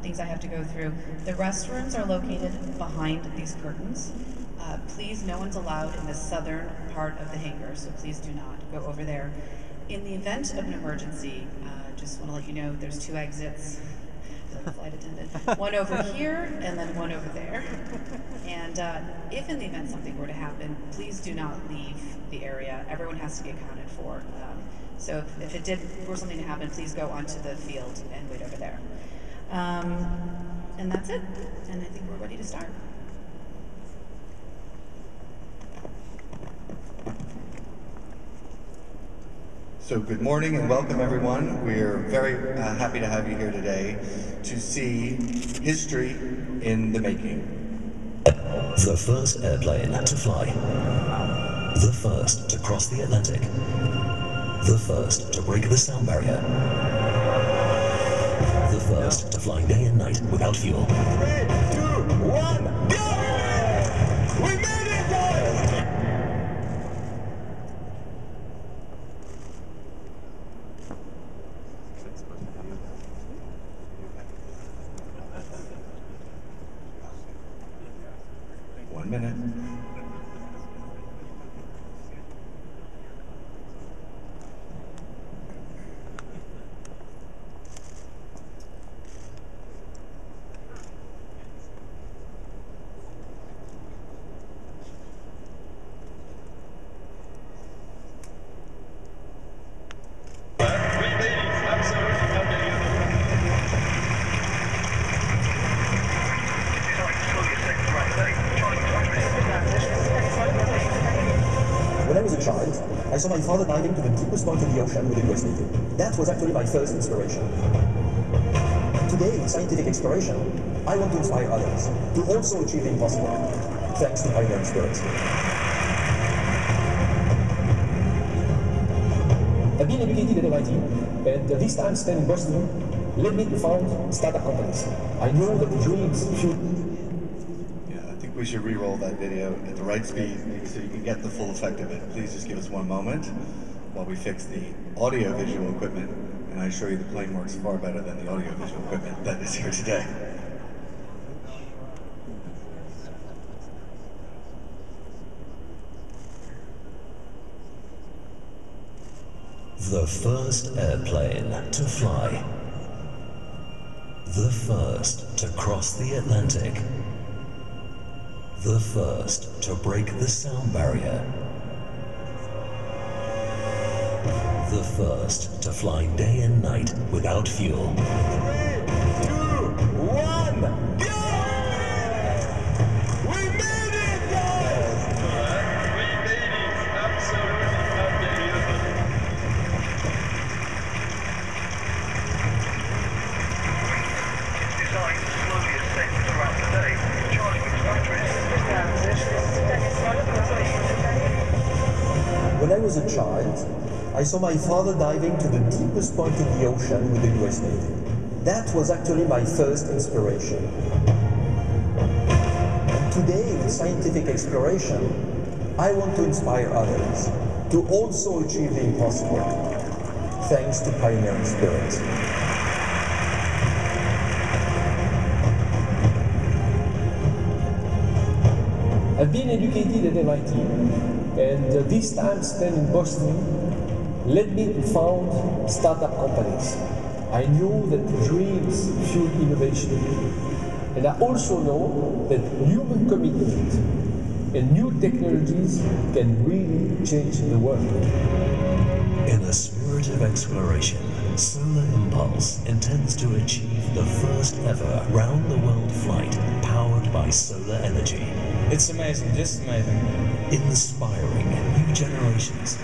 things I have to go through. The restrooms are located behind these curtains. Please, no one's allowed in the southern part of the hangar, so please do not go over there. In the event of an emergency, just want to let you know there's 2 exits. Like a flight attendant. One over here and then one over there. And if in the event something were to happen, please do not leave the area. Everyone has to be accounted for. So if it were something to happen, please go onto the field and wait over there. And that's it. And I think we're ready to start. So good morning and welcome everyone. We're very happy to have you here today to see history in the making. The first airplane to fly. The first to cross the Atlantic. The first to break the sound barrier. The first to fly day and night without fuel. 3, 2, 1, go! We made it, guys! One minute. When I was a child, I saw my father diving to the deepest point of the ocean with a US Navy. That was actually my first inspiration. Today, in scientific exploration, I want to inspire others to also achieve the impossible, thanks to pioneering spirit. I've been educated at MIT, and this time spent in Boston led me to found startup companies. I know that the dreams fuel. We should re-roll that video at the right speed so you can get the full effect of it. Please just give us one moment while we fix the audio-visual equipment, and I assure you the plane works far better than the audio-visual equipment that is here today. The first airplane to fly. The first to cross the Atlantic. The first to break the sound barrier. The first to fly day and night without fuel. 3, 2, 1, go! We made it, guys! We made it! Absolutely unbelievable! Designed to slowly ascend throughout the day, charging its batteries. When I was a child, I saw my father diving to the deepest point in the ocean with the US Navy. That was actually my first inspiration. And today, in scientific exploration, I want to inspire others to also achieve the impossible, thanks to pioneering spirit. I've been educated at MIT, and this time spent in Boston led me to found startup companies. I know that dreams fuel innovation, and I also know that human commitment and new technologies can really change the world. In a spirit of exploration, Solar Impulse intends to achieve the first ever round-the-world flight powered by solar energy. It's amazing, just amazing. Inspiring new generations,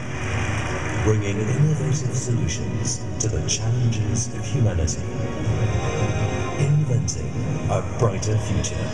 bringing innovative solutions to the challenges of humanity, inventing a brighter future.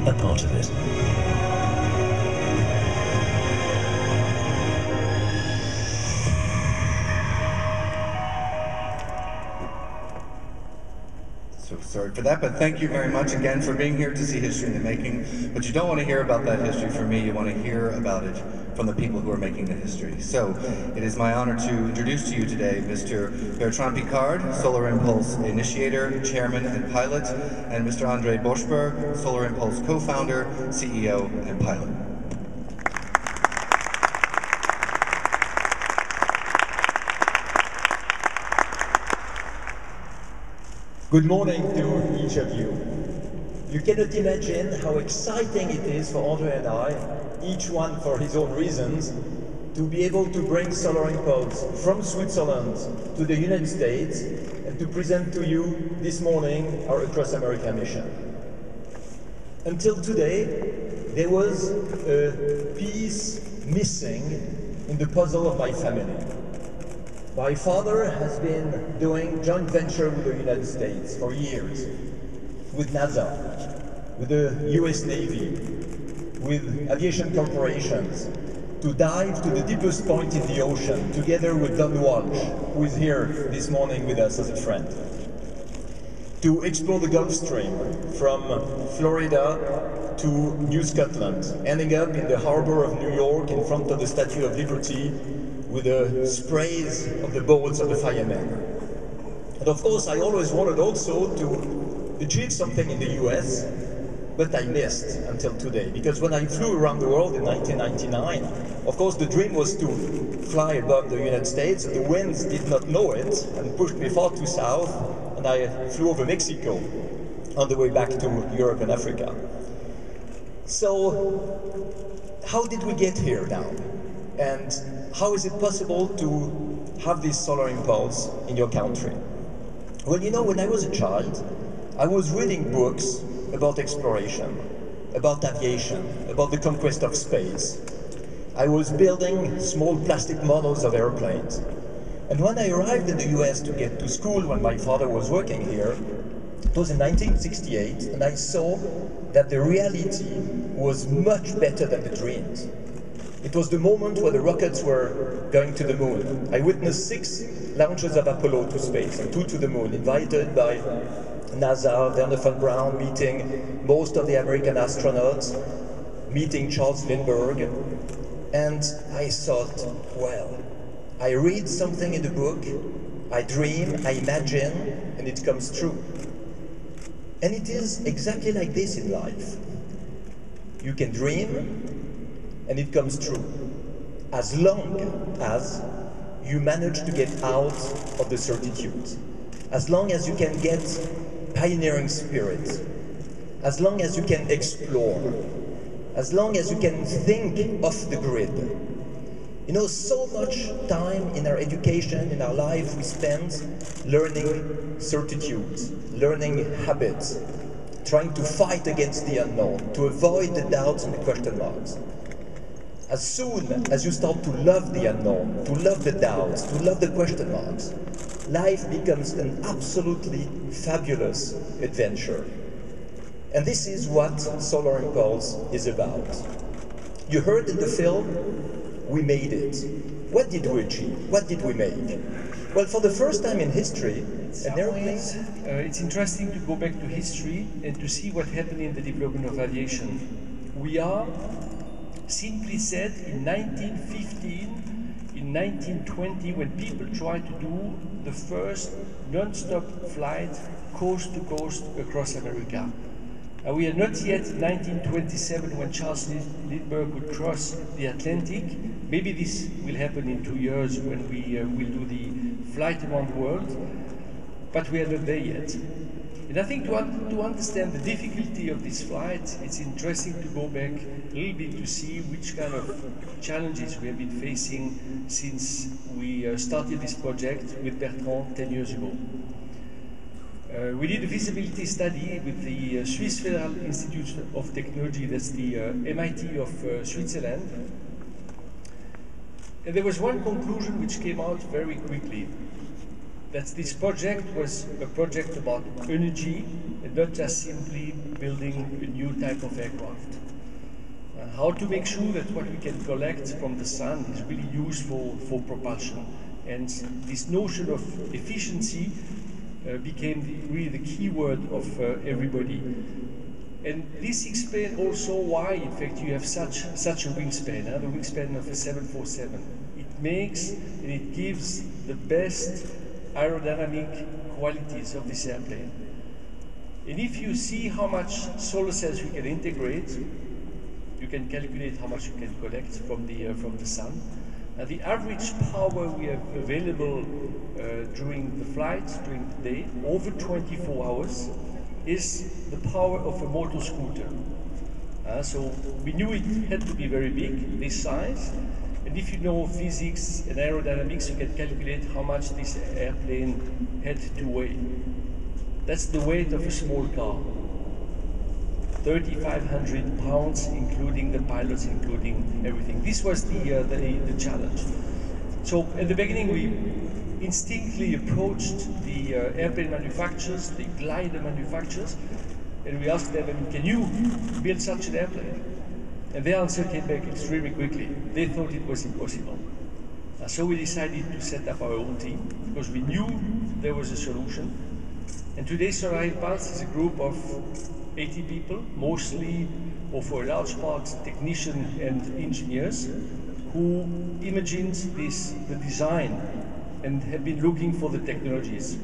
A part of it. Sorry for that, but thank you very much again for being here to see history in the making. But you don't want to hear about that history from me, you want to hear about it from the people who are making the history. So, it is my honor to introduce to you today Mr. Bertrand Piccard, Solar Impulse Initiator, Chairman and Pilot, and Mr. Andre Boschberg, Solar Impulse Co-Founder, CEO and Pilot. Good morning to each of you. You cannot imagine how exciting it is for Andre and I, each one for his own reasons, to be able to bring Solar Impulse from Switzerland to the United States and to present to you this morning our Across America mission. Until today, there was a piece missing in the puzzle of my family. My father has been doing joint venture with the United States for years, with NASA, with the US Navy, with aviation corporations, to dive to the deepest point in the ocean, together with Don Walsh, who is here this morning with us as a friend. To explore the Gulf Stream from Florida to New Scotland, ending up in the harbor of New York in front of the Statue of Liberty, with the sprays of the boats of the firemen. And of course, I always wanted also to achieve something in the US, but I missed until today. Because when I flew around the world in 1999, of course the dream was to fly above the United States. The winds did not know it and pushed me far too south, and I flew over Mexico on the way back to Europe and Africa. So, how did we get here now? And how is it possible to have this Solar Impulse in your country? Well, you know, when I was a child, I was reading books about exploration, about aviation, about the conquest of space. I was building small plastic models of airplanes. And when I arrived in the US to get to school when my father was working here, it was in 1968, and I saw that the reality was much better than the dreams. It was the moment where the rockets were going to the moon. I witnessed 6 launches of Apollo to space and 2 to the moon, invited by NASA, Wernher von Braun, meeting most of the American astronauts, meeting Charles Lindbergh. And I thought, well, I read something in the book, I dream, I imagine, and it comes true. And it is exactly like this in life. You can dream, and it comes true, as long as you manage to get out of the certitude, as long as you can get pioneering spirit, as long as you can explore, as long as you can think off the grid. You know, so much time in our education, in our life, we spend learning certitude, learning habits, trying to fight against the unknown, to avoid the doubts and the question marks. As soon as you start to love the unknown, to love the doubts, to love the question marks, life becomes an absolutely fabulous adventure. And this is what Solar Impulse is about. You heard in the film, we made it. What did we achieve? What did we make? Well, for the first time in history, an airplane... It's interesting to go back to history and to see what happened in the development of aviation. We are, simply said, in 1915, in 1920, when people tried to do the first non-stop flight coast to coast across America. We are not yet in 1927 when Charles Lindbergh would cross the Atlantic. Maybe this will happen in 2 years when we will do the flight around the world, but we are not there yet. And I think to understand the difficulty of this flight, it's interesting to go back a little bit to see which kind of challenges we have been facing since we started this project with Bertrand 10 years ago. We did a feasibility study with the Swiss Federal Institute of Technology, that's the MIT of Switzerland. And there was one conclusion which came out very quickly, that this project was a project about energy and not just simply building a new type of aircraft. How to make sure that what we can collect from the sun is really useful for propulsion. And this notion of efficiency became really the key word of everybody. And this explains also why, in fact, you have such a wingspan, the wingspan of a 747. It makes and it gives the best aerodynamic qualities of this airplane. And if you see how much solar cells you can integrate, you can calculate how much you can collect from the sun. The average power we have available during the flight, during the day, over 24 hours, is the power of a motor scooter. So we knew it had to be very big, this size, and if you know physics and aerodynamics, you can calculate how much this airplane had to weigh. That's the weight of a small car. 3,500 pounds, including the pilots, including everything. This was the challenge. So at the beginning, we instinctively approached the airplane manufacturers, the glider manufacturers, and we asked them, can you build such an airplane? And their answer came back extremely quickly. They thought it was impossible. So we decided to set up our own team, because we knew there was a solution. And today Solar Impulse is a group of 80 people, mostly, or for a large part, technicians and engineers, who imagined the design and have been looking for the technologies.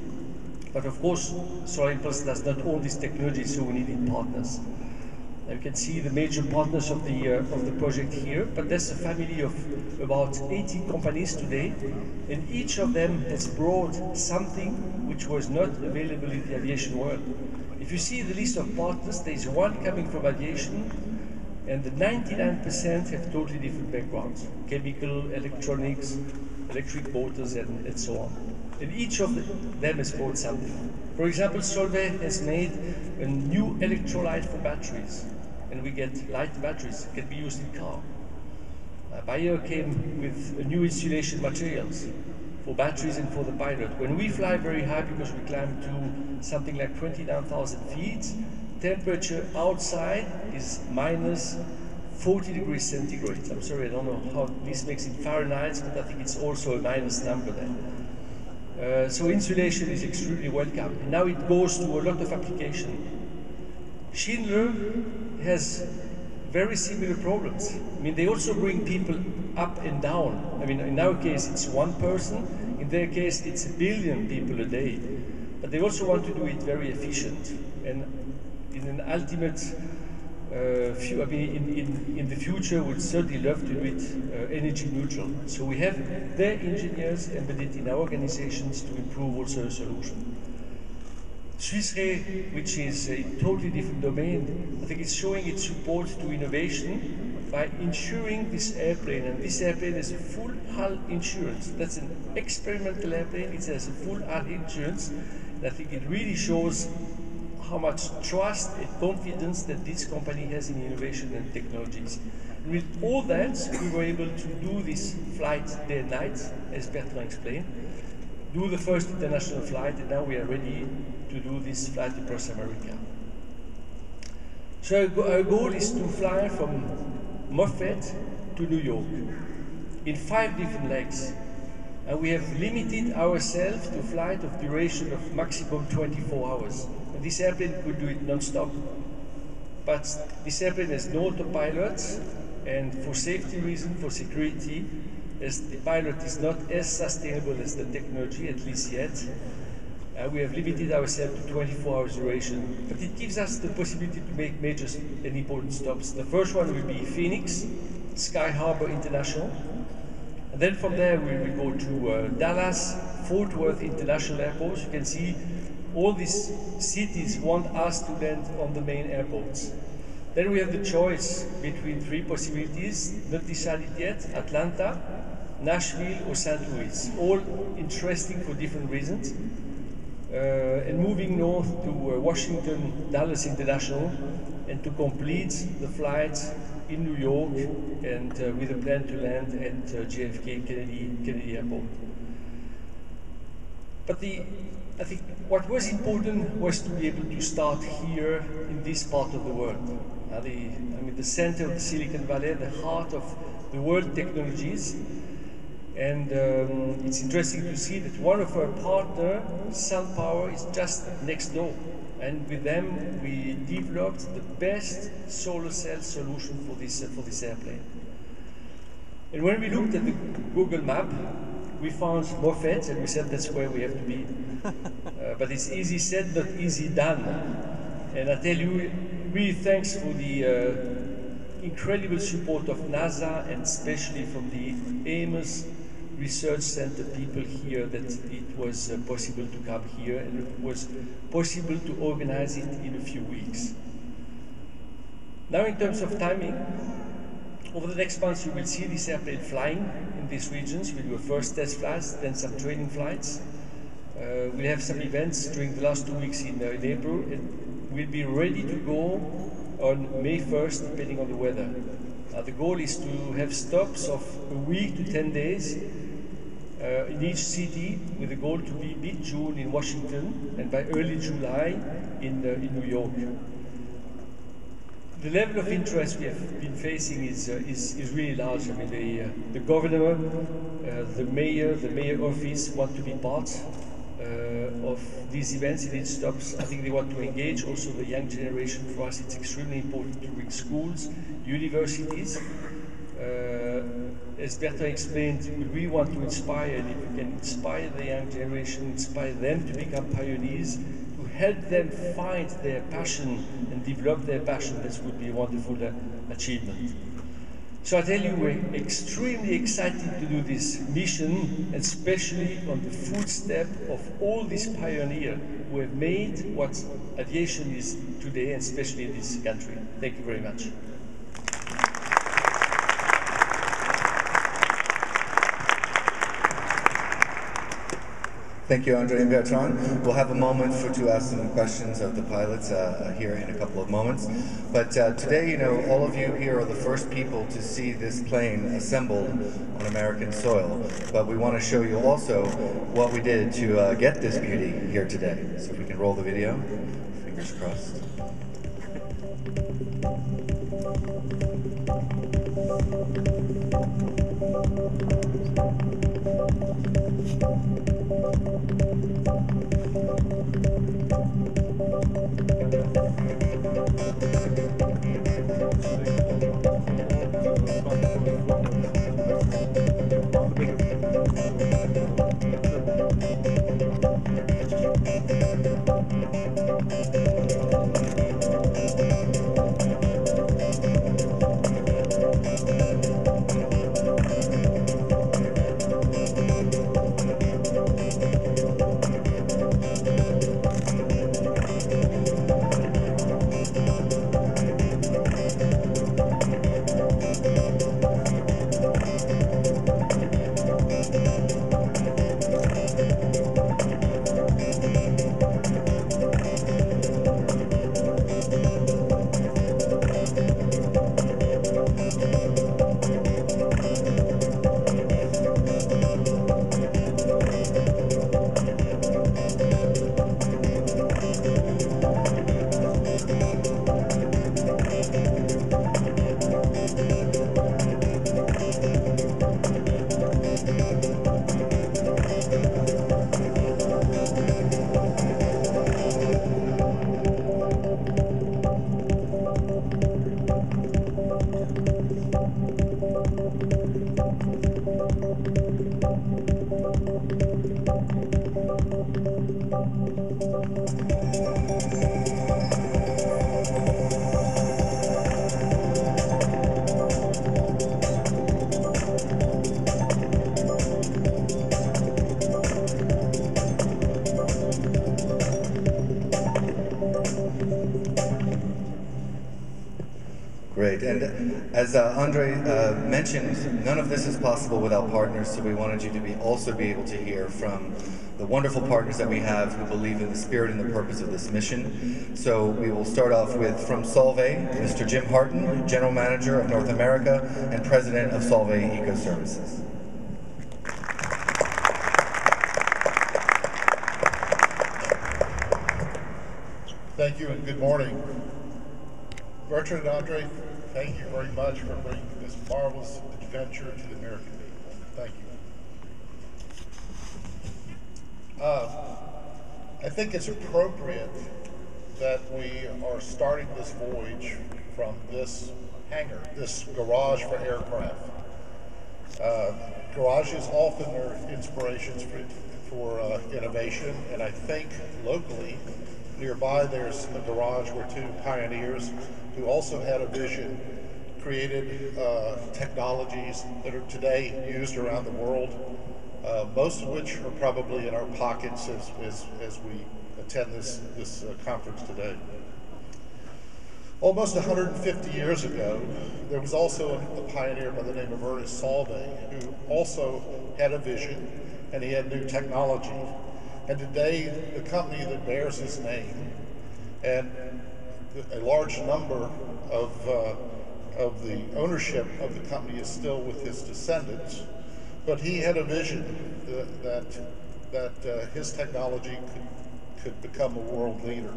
But of course, Solar Impulse does not own this technology, so we needed partners. Now you can see the major partners of the project here, but there's a family of about 80 companies today, and each of them has brought something which was not available in the aviation world. If you see the list of partners, there is one coming from aviation, and the 99% have totally different backgrounds: chemical, electronics, electric motors, and so on. And each of them has brought something. For example, Solvay has made a new electrolyte for batteries, and we get light batteries, can be used in car. Bayer came with a new insulation materials for batteries and for the pilot. When we fly very high, because we climb to something like 29,000 feet, temperature outside is minus 40 degrees centigrade. I'm sorry, I don't know how this makes in Fahrenheit, but I think it's also a minus number there. So insulation is extremely welcome. And now it goes to a lot of application. Schindler has very similar problems. I mean, they also bring people up and down. I mean, in our case, it's one person. In their case, it's 1 billion people a day. But they also want to do it very efficient. And in an ultimate in the future, we'd certainly love to do it energy neutral. So we have their engineers embedded in our organizations to improve also the solution. Swiss Re, which is a totally different domain, I think it's showing its support to innovation by insuring this airplane. And this airplane has a full hull insurance. That's an experimental airplane. It has a full hull insurance. And I think it really shows how much trust and confidence that this company has in innovation and technologies. And with all that, we were able to do this flight day and night, as Bertrand explained, do the first international flight, and now we are ready to do this flight across America. So our goal is to fly from Moffett to New York in 5 different legs. And we have limited ourselves to a flight of duration of maximum 24 hours. And this airplane could do it non-stop. But this airplane has no autopilot, and for safety reasons, for security, as the pilot is not as sustainable as the technology, at least yet, we have limited ourselves to 24 hours duration. But it gives us the possibility to make major and important stops. The first one will be Phoenix, Sky Harbor International. And then from there we will go to Dallas, Fort Worth International Airports. You can see all these cities want us to land on the main airports. Then we have the choice between 3 possibilities, not decided yet: Atlanta, Nashville, or St. Louis. All interesting for different reasons. And moving north to Washington, Dallas International, and to complete the flight in New York, and with a plan to land at JFK Kennedy Airport. But I think what was important was to be able to start here in this part of the world. The center of the Silicon Valley, the heart of the world technologies. And it's interesting to see that one of our partners, SunPower, is just next door. And with them, we developed the best solar cell solution for this airplane. And when we looked at the Google map, we found Moffett, and we said that's where we have to be. But it's easy said, not easy done. And I tell you, really thanks for the incredible support of NASA, and especially from the Amos Research Center people here, that it was possible to come here, and it was possible to organize it in a few weeks. Now, in terms of timing, over the next months you will see this airplane flying in these regions. We'll do a first test flights, then some training flights. We'll have some events during the last 2 weeks in April, and we'll be ready to go on May 1st, depending on the weather. The goal is to have stops of a week to 10 days in each city, with the goal to be mid-June in Washington and by early July in New York. The level of interest we have been facing is really large. I mean, the governor, the mayor office want to be part of these events in each stops. I think they want to engage also the young generation. For us, it's extremely important to reach schools, universities. As Bertrand explained, we want to inspire, and if we can inspire the young generation, inspire them to become pioneers, to help them find their passion and develop their passion, this would be a wonderful achievement. So I tell you, we're extremely excited to do this mission, especially on the footstep of all these pioneers who have made what aviation is today, and especially in this country. Thank you very much. Thank you, Andre and Bertrand. We'll have a moment to ask some questions of the pilots here in a couple of moments. But today, you know, all of you here are the first people to see this plane assembled on American soil. But we want to show you also what we did to get this beauty here today. So if we can roll the video, fingers crossed. Great, and as Andre mentioned, none of this is possible without partners, so we wanted you to also be able to hear from the wonderful partners that we have who believe in the spirit and the purpose of this mission. So we will start off with, from Solvay, Mr. Jim Harton, General Manager of North America and President of Solvay Eco Services. Thank you and good morning. Bertrand and Andre, thank you very much for bringing this marvelous adventure to the American people. Thank you. I think it's appropriate that we are starting this voyage from this hangar, this garage for aircraft. Garages often are inspirations for innovation, and I think locally, nearby there's a garage where two pioneers who also had a vision created technologies that are today used around the world, most of which are probably in our pockets as we attend this conference today. Almost 150 years ago, there was also a pioneer by the name of Ernest Solvay, who also had a vision, and he had new technology. And today, the company that bears his name, and a large number of the ownership of the company is still with his descendants, but he had a vision that his technology could become a world leader.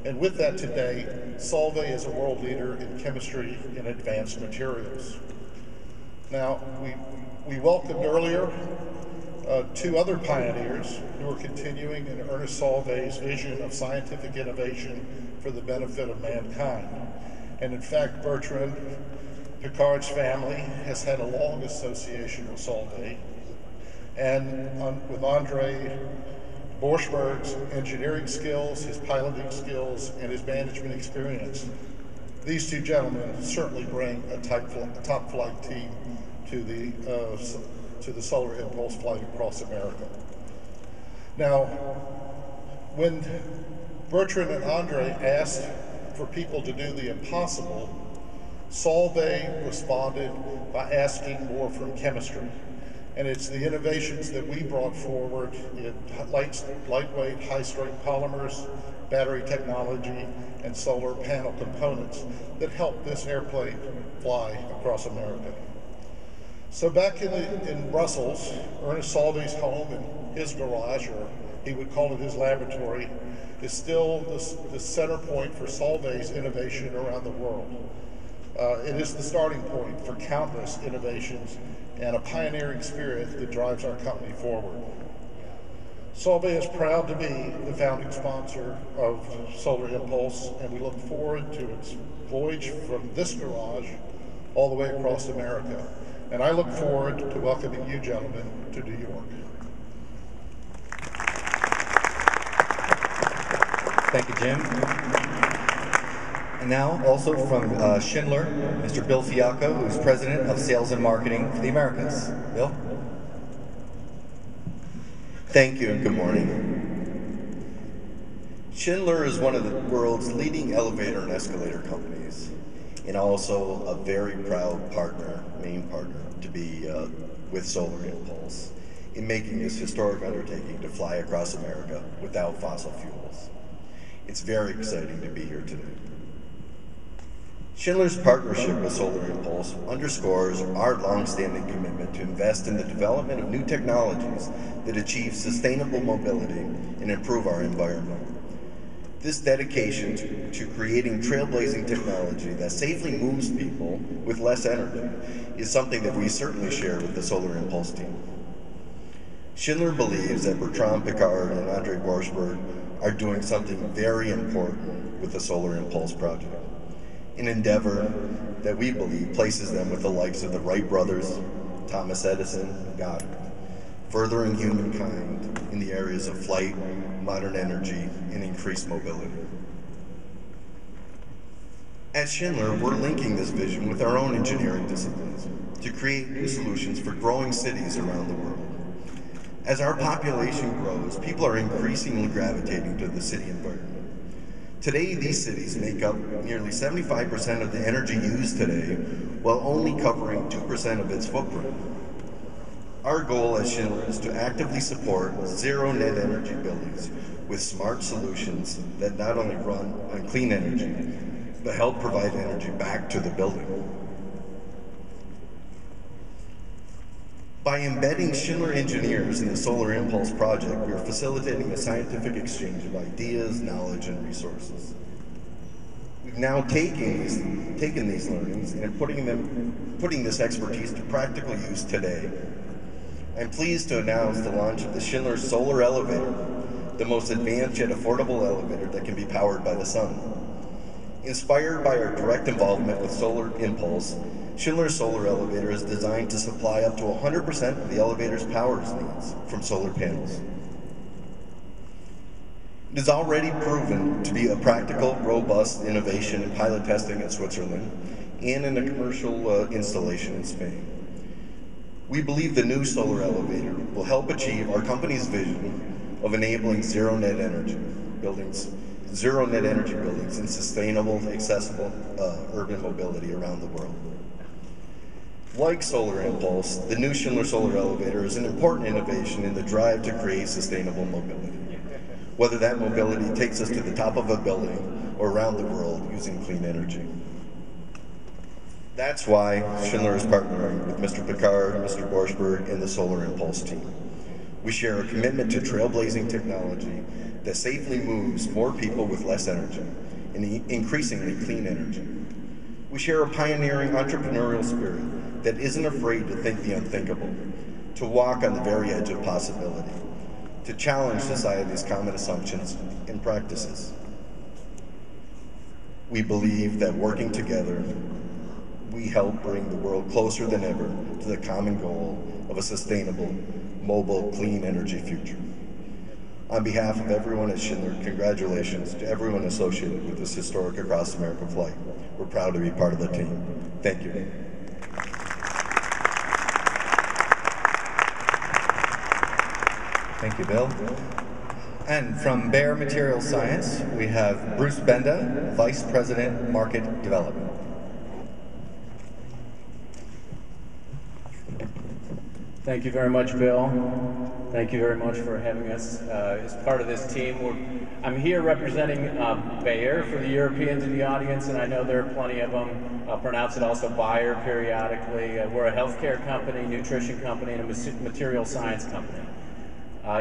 And with that today, Solvay is a world leader in chemistry and advanced materials. Now, we welcomed earlier two other pioneers who are continuing in Ernest Solvay's vision of scientific innovation for the benefit of mankind. And in fact, Bertrand Piccard's family has had a long association with Solvay, and with Andre Borschberg's engineering skills, his piloting skills, and his management experience. These two gentlemen certainly bring a top flight team to the Solar Impulse flight across America. Now, when Bertrand and Andre asked for people to do the impossible, Solvay responded by asking more from chemistry. And it's the innovations that we brought forward in lightweight, high-strength polymers, battery technology, and solar panel components that help this airplane fly across America. So back in Brussels, Ernest Solvay's home and his garage, or he would call it his laboratory, is still the center point for Solvay's innovation around the world. It is the starting point for countless innovations and a pioneering spirit that drives our company forward. Solvay is proud to be the founding sponsor of Solar Impulse, and we look forward to its voyage from this garage all the way across America. And I look forward to welcoming you gentlemen to New York. Thank you, Jim. And now, also from Schindler, Mr. Bill Fiacco, who's President of Sales and Marketing for the Americas. Bill? Thank you and good morning. Schindler is one of the world's leading elevator and escalator companies, and also a very proud partner, main partner, to be with Solar Impulse in making this historic undertaking to fly across America without fossil fuels. It's very exciting to be here today. Schindler's partnership with Solar Impulse underscores our long-standing commitment to invest in the development of new technologies that achieve sustainable mobility and improve our environment. This dedication to creating trailblazing technology that safely moves people with less energy is something that we certainly share with the Solar Impulse team. Schindler believes that Bertrand Piccard and Andre Borschberg are doing something very important with the Solar Impulse project, an endeavor that we believe places them with the likes of the Wright brothers, Thomas Edison, and Goddard, furthering humankind in the areas of flight, modern energy, and increased mobility. At Schindler, we're linking this vision with our own engineering disciplines to create new solutions for growing cities around the world. As our population grows, people are increasingly gravitating to the city environment. Today, these cities make up nearly 75% of the energy used today, while only covering 2% of its footprint. Our goal at Schindler is to actively support zero net energy buildings with smart solutions that not only run on clean energy, but help provide energy back to the building. By embedding Schindler engineers in the Solar Impulse project, we are facilitating a scientific exchange of ideas, knowledge, and resources. We've now taken these learnings and putting this expertise to practical use today. I'm pleased to announce the launch of the Schindler Solar Elevator, the most advanced yet affordable elevator that can be powered by the sun. Inspired by our direct involvement with Solar Impulse, Schindler Solar Elevator is designed to supply up to 100% of the elevator's power needs from solar panels. It is already proven to be a practical, robust innovation in pilot testing in Switzerland and in a commercial installation in Spain. We believe the new solar elevator will help achieve our company's vision of enabling zero net energy buildings and sustainable, accessible urban mobility around the world. Like Solar Impulse, the new Schindler Solar Elevator is an important innovation in the drive to create sustainable mobility, whether that mobility takes us to the top of a building or around the world using clean energy. That's why Schindler is partnering with Mr. Picard, Mr. Borschberg, and the Solar Impulse team. We share a commitment to trailblazing technology that safely moves more people with less energy and increasingly clean energy. We share a pioneering entrepreneurial spirit that isn't afraid to think the unthinkable, to walk on the very edge of possibility, to challenge society's common assumptions and practices. We believe that working together, we help bring the world closer than ever to the common goal of a sustainable, mobile, clean energy future. On behalf of everyone at Schindler, congratulations to everyone associated with this historic Across America flight. We're proud to be part of the team. Thank you. Thank you, Bill. And from Bayer Material Science, we have Bruce Benda, Vice President, Market Development. Thank you very much, Bill. Thank you very much for having us as part of this team. I'm here representing Bayer for the Europeans in the audience, and I know there are plenty of them. I'll pronounce it also Bayer periodically. We're a healthcare company, nutrition company, and a material science company.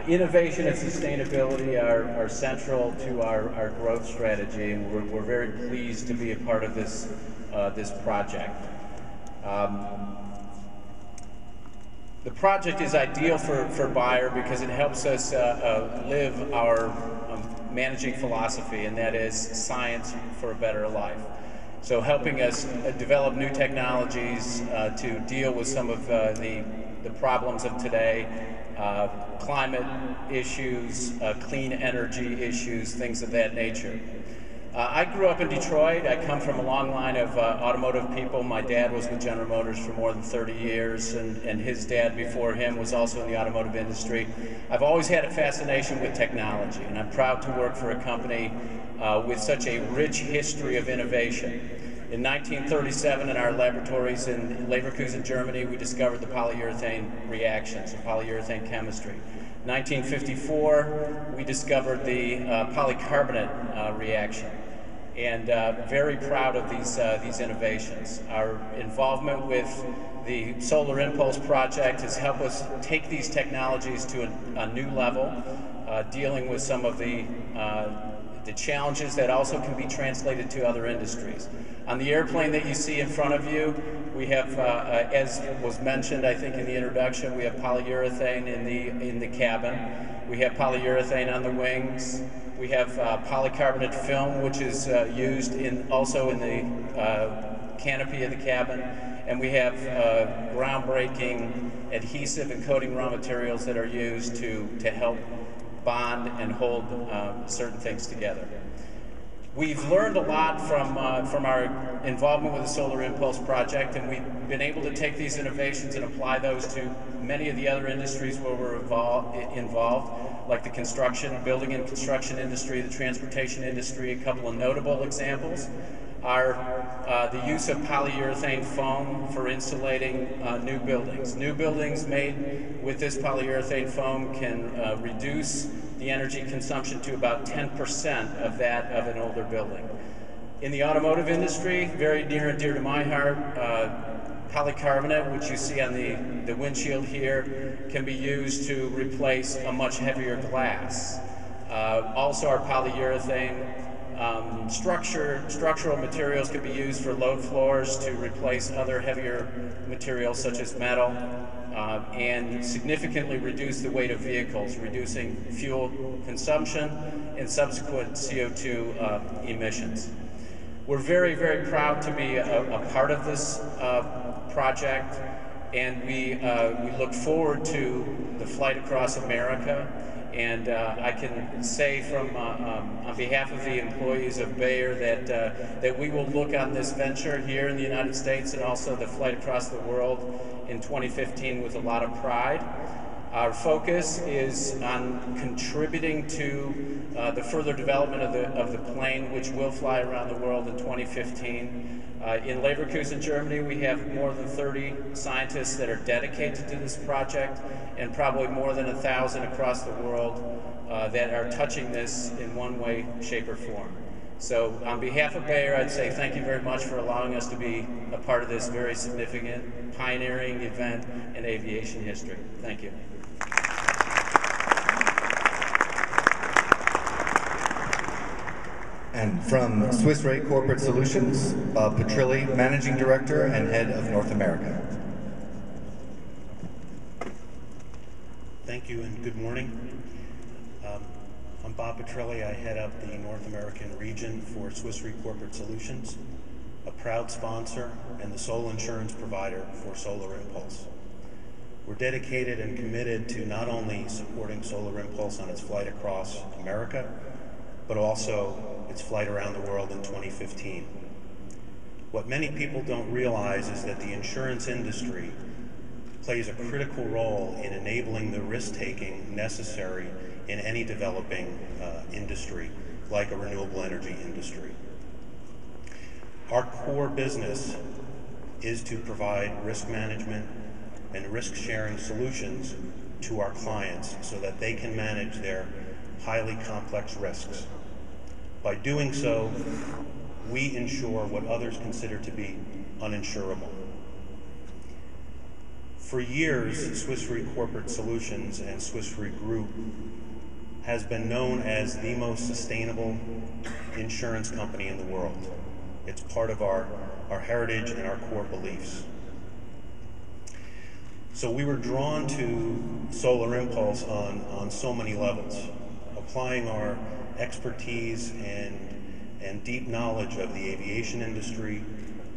Innovation and sustainability are central to our growth strategy, and we're very pleased to be a part of this project. The project is ideal for Bayer because it helps us live our managing philosophy, and that is science for a better life. So helping us develop new technologies to deal with some of the problems of today, climate issues, clean energy issues, things of that nature. I grew up in Detroit. I come from a long line of automotive people. My dad was with General Motors for more than 30 years, and his dad before him was also in the automotive industry. I've always had a fascination with technology, and I'm proud to work for a company with such a rich history of innovation. In 1937, in our laboratories in Leverkusen, Germany, we discovered the polyurethane reactions, the polyurethane chemistry. 1954, we discovered the polycarbonate reaction, and very proud of these innovations. Our involvement with the Solar Impulse project has helped us take these technologies to a new level, dealing with some of the challenges that also can be translated to other industries. On the airplane that you see in front of you, we have, as was mentioned, I think in the introduction, we have polyurethane in the cabin. We have polyurethane on the wings. We have polycarbonate film, which is used also in the canopy of the cabin. And we have groundbreaking adhesive and coating raw materials that are used to help bond and hold certain things together. We've learned a lot from our involvement with the Solar Impulse project, and we've been able to take these innovations and apply those to many of the other industries where we're involved, like the building and construction industry, the transportation industry. A couple of notable examples are the use of polyurethane foam for insulating new buildings. New buildings made with this polyurethane foam can reduce the energy consumption to about 10% of that of an older building. In the automotive industry, very near and dear to my heart, polycarbonate, which you see on the windshield here, can be used to replace a much heavier glass. Also, our polyurethane structural materials can be used for load floors to replace other heavier materials such as metal. and significantly reduce the weight of vehicles, reducing fuel consumption and subsequent CO2 emissions. We're very, very proud to be a part of this project, and we look forward to the flight across America. And I can say from on behalf of the employees of Bayer that we will look on this venture here in the United States and also the flight across the world in 2015 with a lot of pride. Our focus is on contributing to the further development of the plane, which will fly around the world in 2015. In Leverkusen, Germany, we have more than 30 scientists that are dedicated to this project, and probably more than 1,000 across the world that are touching this in one way, shape, or form. So on behalf of Bayer, I'd say thank you very much for allowing us to be a part of this very significant, pioneering event in aviation history. Thank you. And from Swiss Re Corporate Solutions, Bob Petrilli, Managing Director and Head of North America. Thank you and good morning. I'm Bob Petrilli. I head up the North American region for Swiss Re Corporate Solutions, a proud sponsor and the sole insurance provider for Solar Impulse. We're dedicated and committed to not only supporting Solar Impulse on its flight across America, but also its flight around the world in 2015. What many people don't realize is that the insurance industry plays a critical role in enabling the risk-taking necessary in any developing industry, like a renewable energy industry. Our core business is to provide risk management and risk-sharing solutions to our clients so that they can manage their highly complex risks. By doing so, we insure what others consider to be uninsurable. For years, Swiss Re Corporate Solutions and Swiss Re Group has been known as the most sustainable insurance company in the world. It's part of our heritage and our core beliefs. So we were drawn to Solar Impulse on so many levels, applying our expertise and deep knowledge of the aviation industry,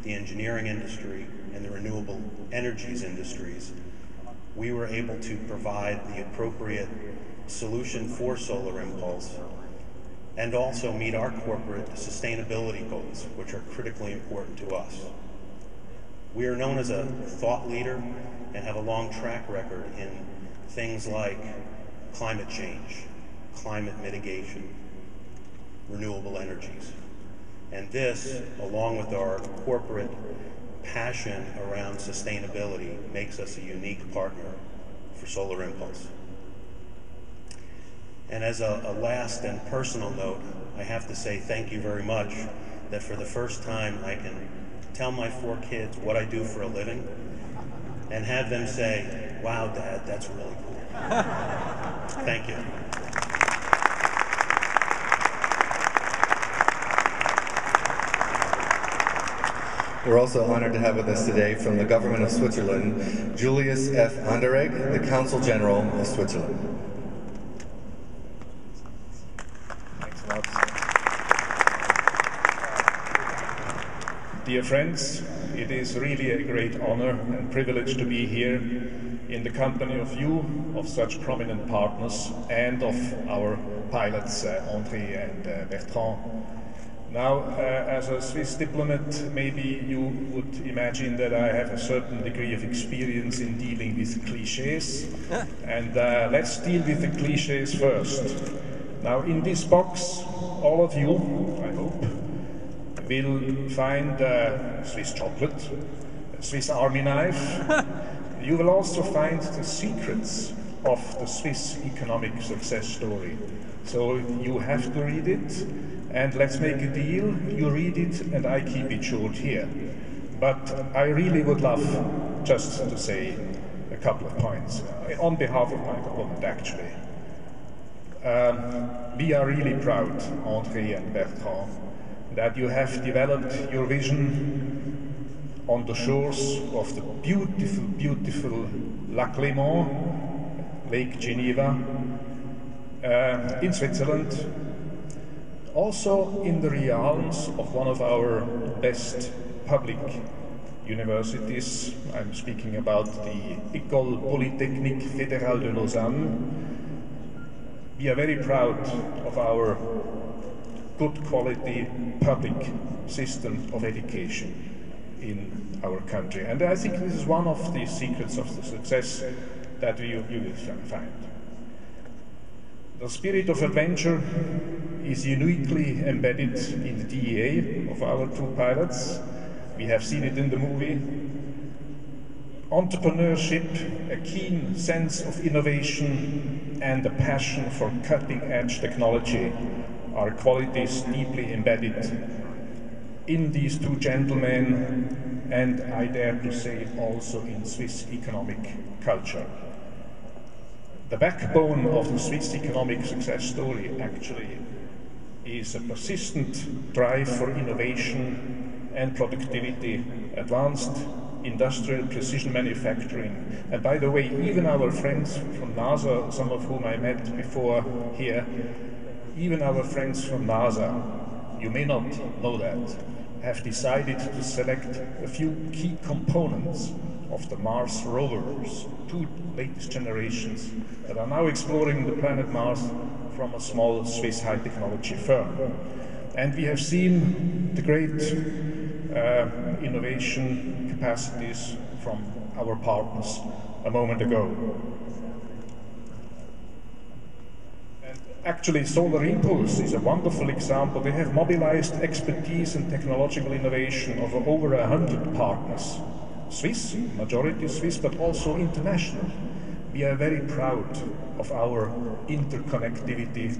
the engineering industry, and the renewable energies industries. We were able to provide the appropriate solution for Solar Impulse and also meet our corporate sustainability goals, which are critically important to us. We are known as a thought leader and have a long track record in things like climate change, climate mitigation, renewable energies. And this, along with our corporate passion around sustainability, makes us a unique partner for Solar Impulse. And as a last and personal note, I have to say thank you very much that for the first time I can tell my 4 kids what I do for a living and have them say, "Wow, Dad, that's really cool." Thank you. We're also honored to have with us today from the government of Switzerland, Julius F. Anderegg, the Consul General of Switzerland. Thanks a lot. Dear friends, it is really a great honor and privilege to be here in the company of you, of such prominent partners, and of our pilots, André and Bertrand. Now, as a Swiss diplomat, maybe you would imagine that I have a certain degree of experience in dealing with cliches. And let's deal with the cliches first. Now, in this box, all of you, I hope, will find Swiss chocolate, a Swiss Army knife. You will also find the secrets of the Swiss economic success story. So you have to read it. And let's make a deal, you read it and I keep it short here. But I really would love just to say a couple of points, on behalf of my government actually. We are really proud, André and Bertrand, that you have developed your vision on the shores of the beautiful, beautiful Lac Léman, Lake Geneva, in Switzerland, also in the realms of one of our best public universities. I'm speaking about the École Polytechnique Fédérale de Lausanne. We are very proud of our good quality public system of education in our country. And I think this is one of the secrets of the success that you will find. The spirit of adventure is uniquely embedded in the DEA of our two pilots. We have seen it in the movie. Entrepreneurship, a keen sense of innovation, and a passion for cutting-edge technology are qualities deeply embedded in these two gentlemen, and I dare to say also in Swiss economic culture. The backbone of the Swiss economic success story actually is a persistent drive for innovation and productivity, advanced industrial precision manufacturing. And by the way, even our friends from NASA, some of whom I met before here, even our friends from NASA, you may not know that, have decided to select a few key components of the Mars rovers, two latest generations that are now exploring the planet Mars from a small Swiss high technology firm. And we have seen the great innovation capacities from our partners a moment ago. And actually, Solar Impulse is a wonderful example. They have mobilized expertise and technological innovation of over 100 partners. Swiss, majority Swiss, but also international. We are very proud of our interconnectivity,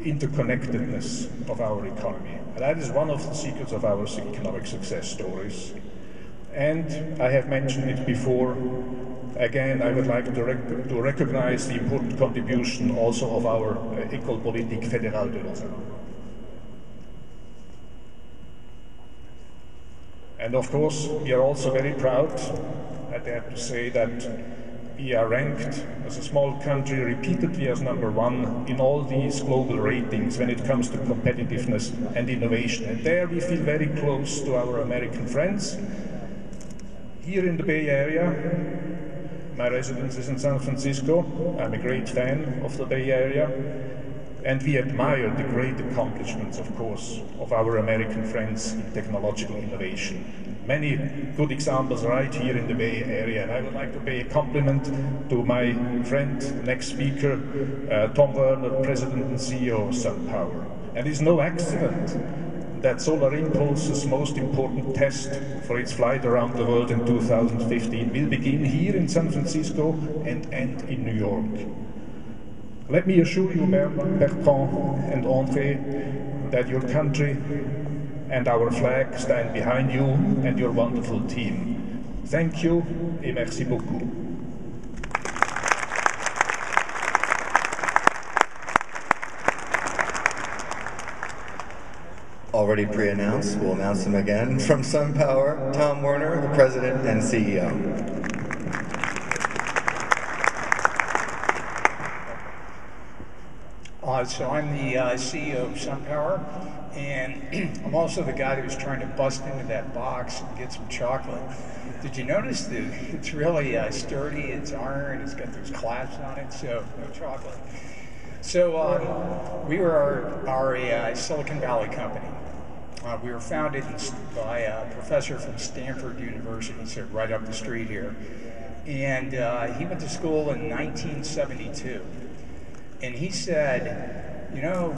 interconnectedness of our economy. And that is one of the secrets of our economic success stories. And I have mentioned it before. Again, I would like to recognize the important contribution also of our École Politique Fédérale de Lausanne. And of course, we are also very proud, I dare to say, that we are ranked as a small country repeatedly as #1 in all these global ratings when it comes to competitiveness and innovation. And there we feel very close to our American friends. Here in the Bay Area, my residence is in San Francisco. I'm a great fan of the Bay Area. And we admire the great accomplishments, of course, of our American friends in technological innovation. Many good examples right here in the Bay Area. And I would like to pay a compliment to my friend, next speaker, Tom Werner, President and CEO of SunPower. And it's no accident that Solar Impulse's most important test for its flight around the world in 2015 will begin here in San Francisco and end in New York. Let me assure you, Bertrand and André, that your country and our flag stand behind you and your wonderful team. Thank you et merci beaucoup. Already pre-announced, we'll announce him again. From SunPower, Tom Werner, the President and CEO. So I'm the CEO of SunPower, and I'm also the guy that was trying to bust into that box and get some chocolate. Did you notice that it's really sturdy, it's iron, it's got those clasps on it, so no chocolate. So we are a Silicon Valley company. We were founded by a professor from Stanford University, so right up the street here. And he went to school in 1972. And he said, you know,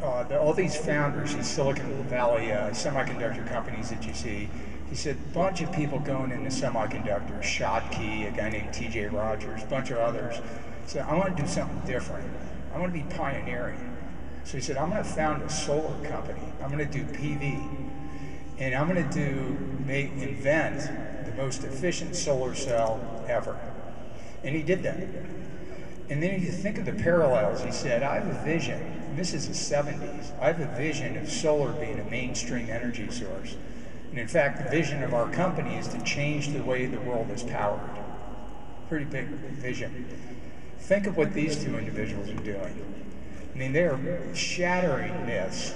all these founders, these Silicon Valley semiconductor companies that you see, he said, a bunch of people going into semiconductors, Schottky, a guy named T.J. Rogers, a bunch of others. So I want to do something different. I want to be pioneering. So he said, I'm going to found a solar company. I'm going to do PV. And I'm going to invent the most efficient solar cell ever. And he did that. And then if you think of the parallels, he said, I have a vision, and this is the 70s, I have a vision of solar being a mainstream energy source. And in fact, the vision of our company is to change the way the world is powered. Pretty big vision. Think of what these two individuals are doing. I mean, they're shattering myths.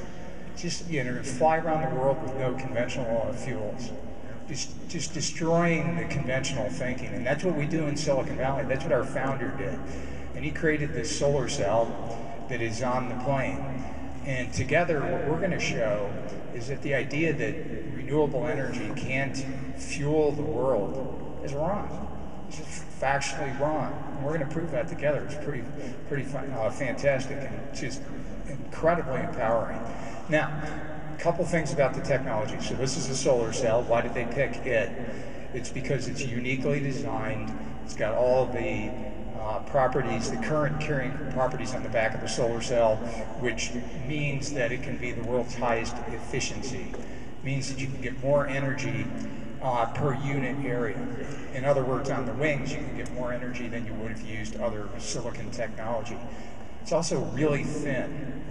Just, you know, fly around the world with no conventional fuels. Just destroying the conventional thinking. And that's what we do in Silicon Valley. That's what our founder did. And he created this solar cell that is on the plane. And together, what we're going to show is that the idea that renewable energy can't fuel the world is wrong. It's just factually wrong. And we're going to prove that together. It's pretty fantastic and just incredibly empowering. Now, a couple things about the technology. So this is a solar cell. Why did they pick it? It's because it's uniquely designed. It's got all the properties, the current carrying properties on the back of the solar cell, which means that it can be the world's highest efficiency. It means that you can get more energy per unit area. In other words, on the wings, you can get more energy than you would have used other silicon technology. It's also really thin.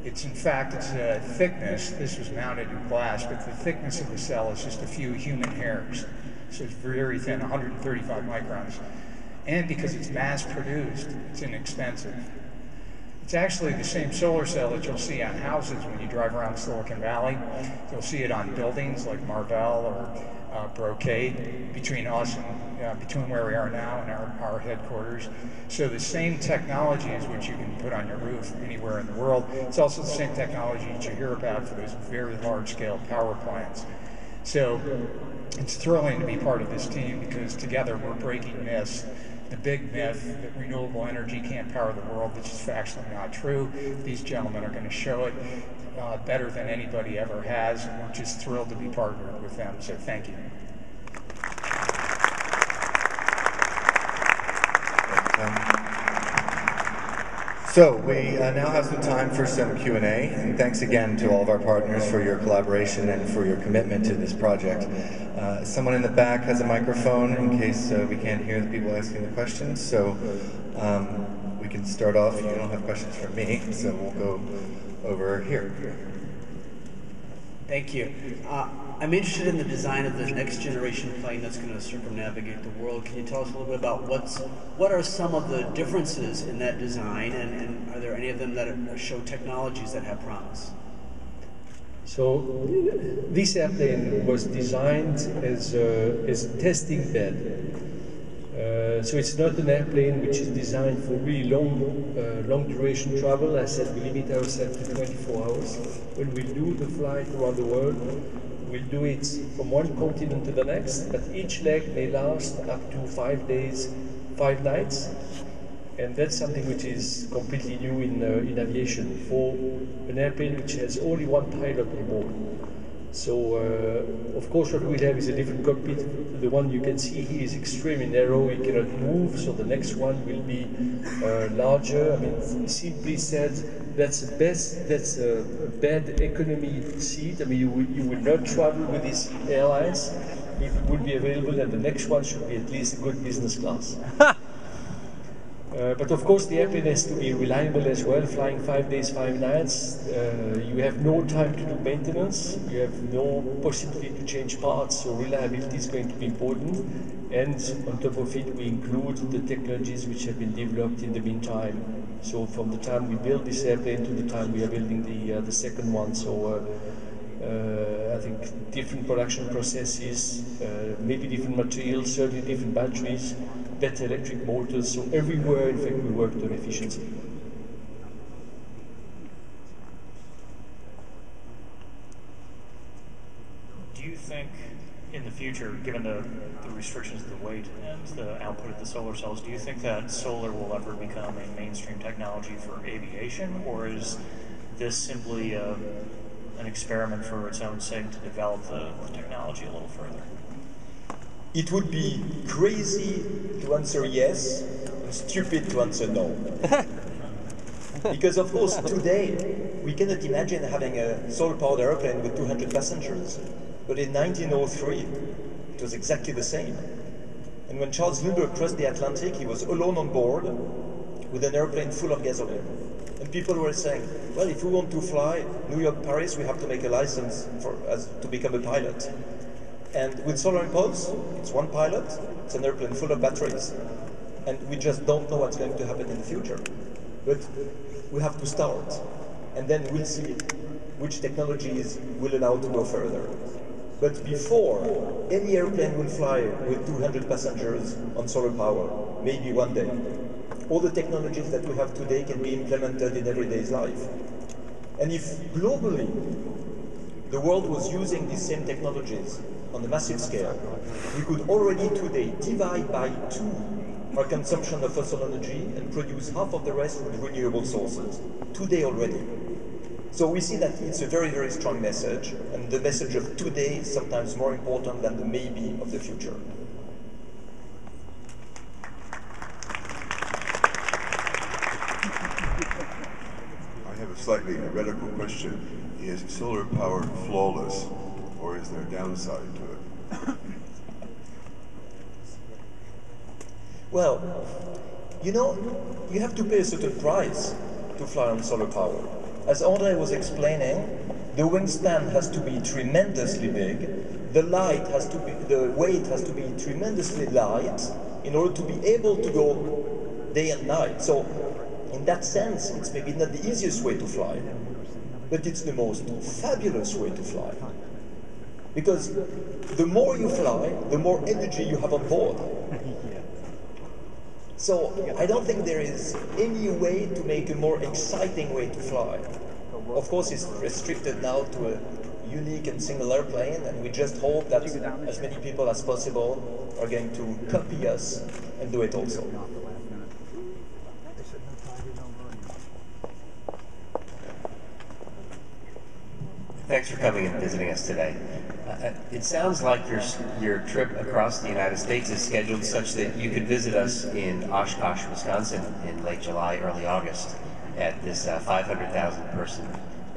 It's in fact, its thickness, this was mounted in glass, but the thickness of the cell is just a few human hairs. So it's very thin, 135 microns. And because it's mass produced, it's inexpensive. It's actually the same solar cell that you'll see on houses when you drive around Silicon Valley. You'll see it on buildings like Marvell or Brocade between us and between where we are now and our headquarters. So the same technology is what you can put on your roof anywhere in the world. It's also the same technology that you hear about for those very large-scale power plants. So it's thrilling to be part of this team because together we're breaking myths. The big myth that renewable energy can't power the world, which is factually not true. These gentlemen are going to show it better than anybody ever has, and we're just thrilled to be partnered with them, so thank you. So we now have some time for some Q&A, and thanks again to all of our partners for your collaboration and for your commitment to this project. Someone in the back has a microphone in case we can't hear the people asking the questions, so we can start off. You don't have questions for me, so we'll go over here. Thank you. I'm interested in the design of the next generation plane that's going to circumnavigate the world. Can you tell us a little bit about what are some of the differences in that design, and are there any of them that show technologies that have promise? So this airplane was designed as a testing bed. So it's not an airplane which is designed for really long duration travel. I said we limit ourselves to 24 hours. When we do the flight around the world, we'll do it from one continent to the next, but each leg may last up to 5 days, 5 nights. And that's something which is completely new in aviation for an airplane which has only one pilot on board. So, of course, what we have is a different cockpit. The one you can see here is extremely narrow, it cannot move, so the next one will be larger. I mean, simply said, that's a bad economy seat. I mean, you will not travel with these airlines. If it would be available, then the next one should be at least a good business class. But of course the airplane has to be reliable as well, flying 5 days, 5 nights. You have no time to do maintenance, you have no possibility to change parts, so reliability is going to be important. And on top of it, we include the technologies which have been developed in the meantime. So from the time we build this airplane to the time we are building the second one. So I think different production processes, maybe different materials, certainly different batteries, better electric motors, so everywhere, in fact, we worked on efficiency. Do you think, in the future, given the restrictions of the weight and the output of the solar cells, do you think that solar will ever become a mainstream technology for aviation, or is this simply an experiment for its own sake to develop the technology a little further? It would be crazy to answer yes and stupid to answer no. Because of course today we cannot imagine having a solar-powered airplane with 200 passengers. But in 1903 it was exactly the same. And when Charles Lindbergh crossed the Atlantic, he was alone on board with an airplane full of gasoline. And people were saying, well, if we want to fly New York-Paris, we have to make a license to become a pilot. And with Solar Impulse, it's one pilot, it's an airplane full of batteries, and we just don't know what's going to happen in the future. But we have to start, and then we'll see which technologies will allow to go further. But before any airplane will fly with 200 passengers on solar power, maybe one day, all the technologies that we have today can be implemented in everyday's life. And if globally the world was using these same technologies on a massive scale, we could already today divide by 2 our consumption of fossil energy and produce half of the rest with renewable sources, today already. So we see that it's a very, very strong message, and the message of today is sometimes more important than the maybe of the future. I have a slightly heretical question. Is solar power flawless, or is there a downside to it? Well, you know, you have to pay a certain price to fly on solar power. As André was explaining, the wingspan has to be tremendously big, the weight has to be tremendously light in order to be able to go day and night. So, in that sense, it's maybe not the easiest way to fly, but it's the most fabulous way to fly. Because the more you fly, the more energy you have on board. So I don't think there is any way to make a more exciting way to fly. Of course, it's restricted now to a unique and single airplane, and we just hope that as many people as possible are going to copy us and do it also. Thanks for coming and visiting us today. It sounds like your trip across the United States is scheduled such that you could visit us in Oshkosh, Wisconsin in late July, early August at this 500,000 person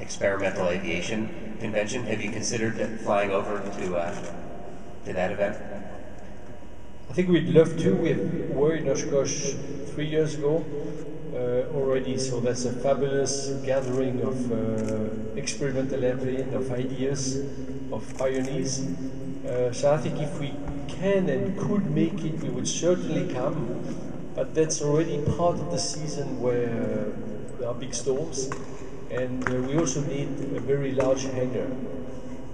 experimental aviation convention. Have you considered flying over to that event? I think we'd love to. We were in Oshkosh 3 years ago already, so that's a fabulous gathering of experimental airplane, of ideas, of pioneers. So I think if we can and could make it, we would certainly come, but that's already part of the season where there are big storms, and we also need a very large hangar.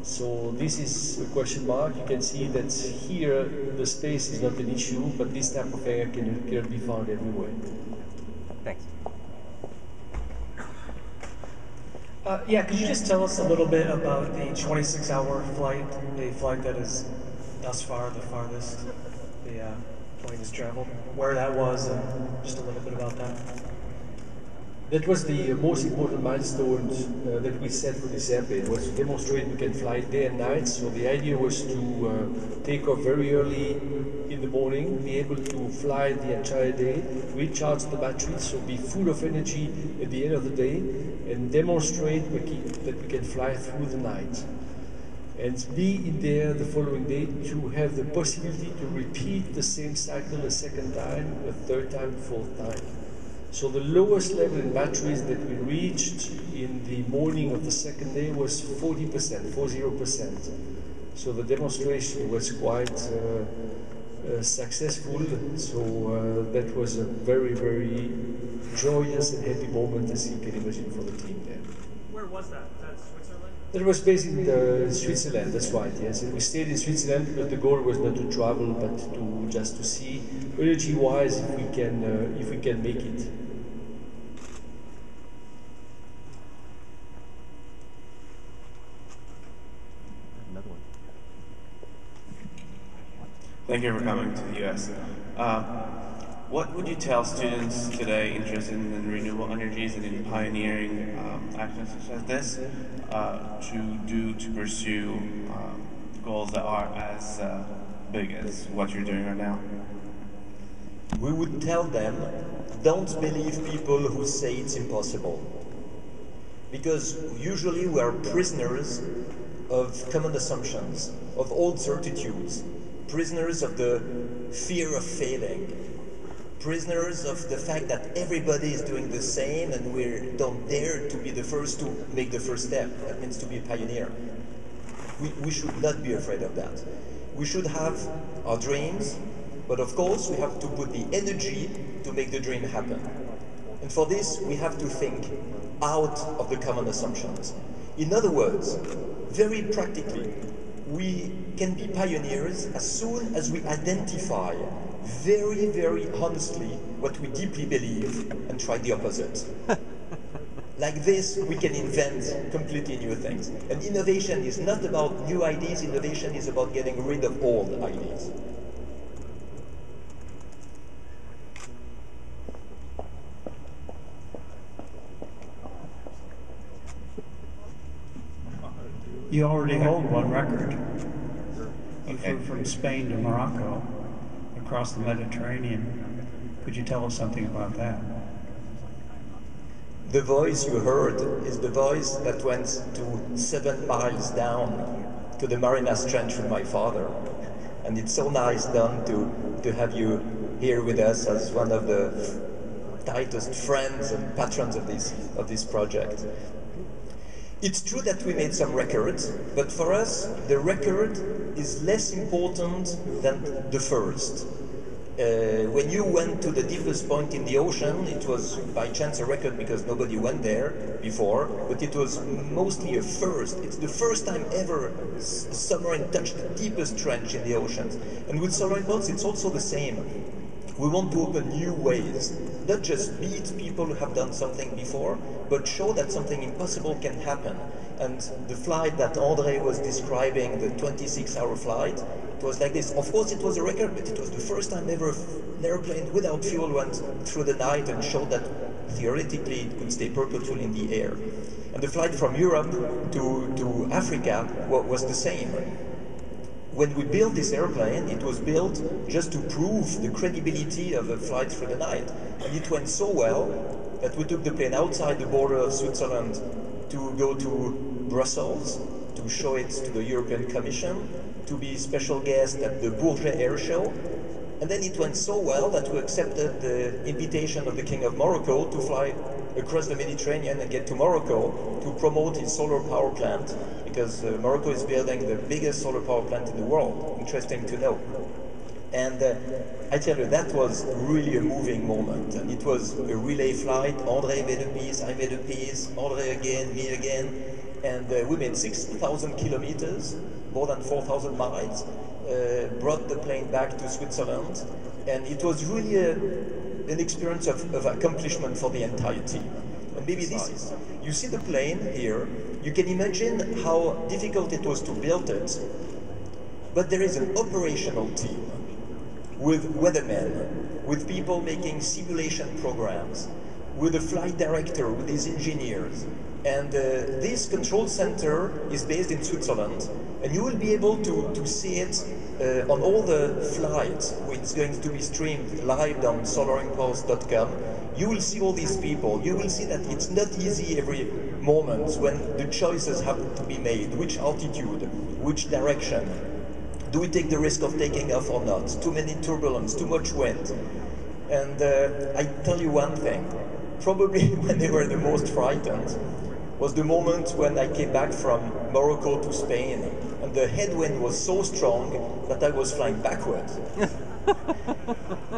So this is a question mark. You can see that here the space is not an issue, but this type of hangar cannot be found everywhere. Thanks. Yeah, could you just tell us a little bit about the 26-hour flight, the flight that is thus far the farthest the plane has traveled, where that was, and just a little bit about that? That was the most important milestone that we set for this airplane, was to demonstrate we can fly day and night. So the idea was to take off very early in the morning, be able to fly the entire day, recharge the battery, so be full of energy at the end of the day, and demonstrate that we can fly through the night. And be in there the following day to have the possibility to repeat the same cycle a second time, a third time, fourth time. So the lowest level in batteries that we reached in the morning of the second day was 40%, 40%. So the demonstration was quite successful. So that was a very, very joyous and happy moment, as you can imagine, for the team there. Where was that? Was that Switzerland? That was based in Switzerland, that's right, yes. And we stayed in Switzerland, but the goal was not to travel, but to just to see, energy-wise, if we can make it. Thank you for coming to the U.S. What would you tell students today interested in renewable energies and in pioneering actions such as this to do to pursue goals that are as big as what you're doing right now? We would tell them, don't believe people who say it's impossible. Because usually we are prisoners of common assumptions, of old certitudes, prisoners of the fear of failing, prisoners of the fact that everybody is doing the same and we don't dare to be the first to make the first step. That means to be a pioneer. We should not be afraid of that. We should have our dreams, but of course we have to put the energy to make the dream happen. And for this, we have to think out of the common assumptions. In other words, very practically, we can be pioneers as soon as we identify very, very honestly what we deeply believe and try the opposite. Like this, we can invent completely new things. And innovation is not about new ideas, innovation is about getting rid of old ideas. You already hold one record. You flew from Spain to Morocco, across the Mediterranean. Could you tell us something about that? The voice you heard is the voice that went to 7 miles down to the Marinas Trench with my father. And it's so nice, Don, to have you here with us as one of the tightest friends and patrons of this project. It's true that we made some records, but for us, the record is less important than the first. When you went to the deepest point in the ocean, it was by chance a record because nobody went there before, but it was mostly a first. It's the first time ever a submarine touched the deepest trench in the oceans. And with Solar Impulse, it's also the same. We want to open new ways, not just beat people who have done something before, but show that something impossible can happen. And the flight that André was describing, the 26-hour flight, it was like this. Of course, it was a record, but it was the first time ever an airplane without fuel went through the night and showed that theoretically it could stay perpetually in the air. And the flight from Europe to Africa was the same. When we built this airplane, it was built just to prove the credibility of a flight through the night. And it went so well that we took the plane outside the border of Switzerland to go to Brussels, to show it to the European Commission, to be special guest at the Bourget Air Show. And then it went so well that we accepted the invitation of the King of Morocco to fly across the Mediterranean and get to Morocco to promote his solar power plant, because Morocco is building the biggest solar power plant in the world. Interesting to know. And I tell you, that was really a moving moment. And it was a relay flight. André made a piece, I made a piece, André again, me again. And we made 6,000 kilometers, more than 4,000 miles, brought the plane back to Switzerland. And it was really an experience of accomplishment for the entire team. And maybe this is, you see the plane here, you can imagine how difficult it was to build it, but there is an operational team with weathermen, with people making simulation programs, with a flight director, with his engineers. And this control center is based in Switzerland, and you will be able to see it on all the flights. It's going to be streamed live on solarimpulse.com. You will see all these people. You will see that it's not easy every moment when the choices have to be made. Which altitude, which direction? Do we take the risk of taking off or not? Too many turbulence, too much wind. And I tell you one thing, probably when they were the most frightened was the moment when I came back from Morocco to Spain, and the headwind was so strong that I was flying backwards,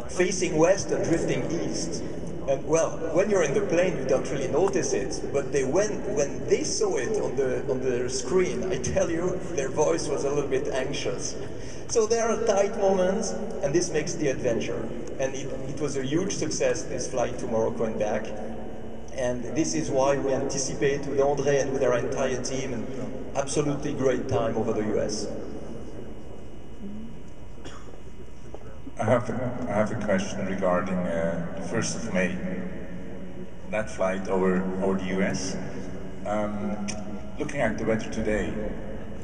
facing west and drifting east. And well, when you're in the plane, you don't really notice it, but when they saw it on the screen, I tell you, their voice was a little bit anxious. So there are tight moments, and this makes the adventure. And it was a huge success, this flight to Morocco and back. And this is why we anticipate with André and with our entire team an absolutely great time over the US. I have a question regarding the 1st of May, that flight over the US. Looking at the weather today,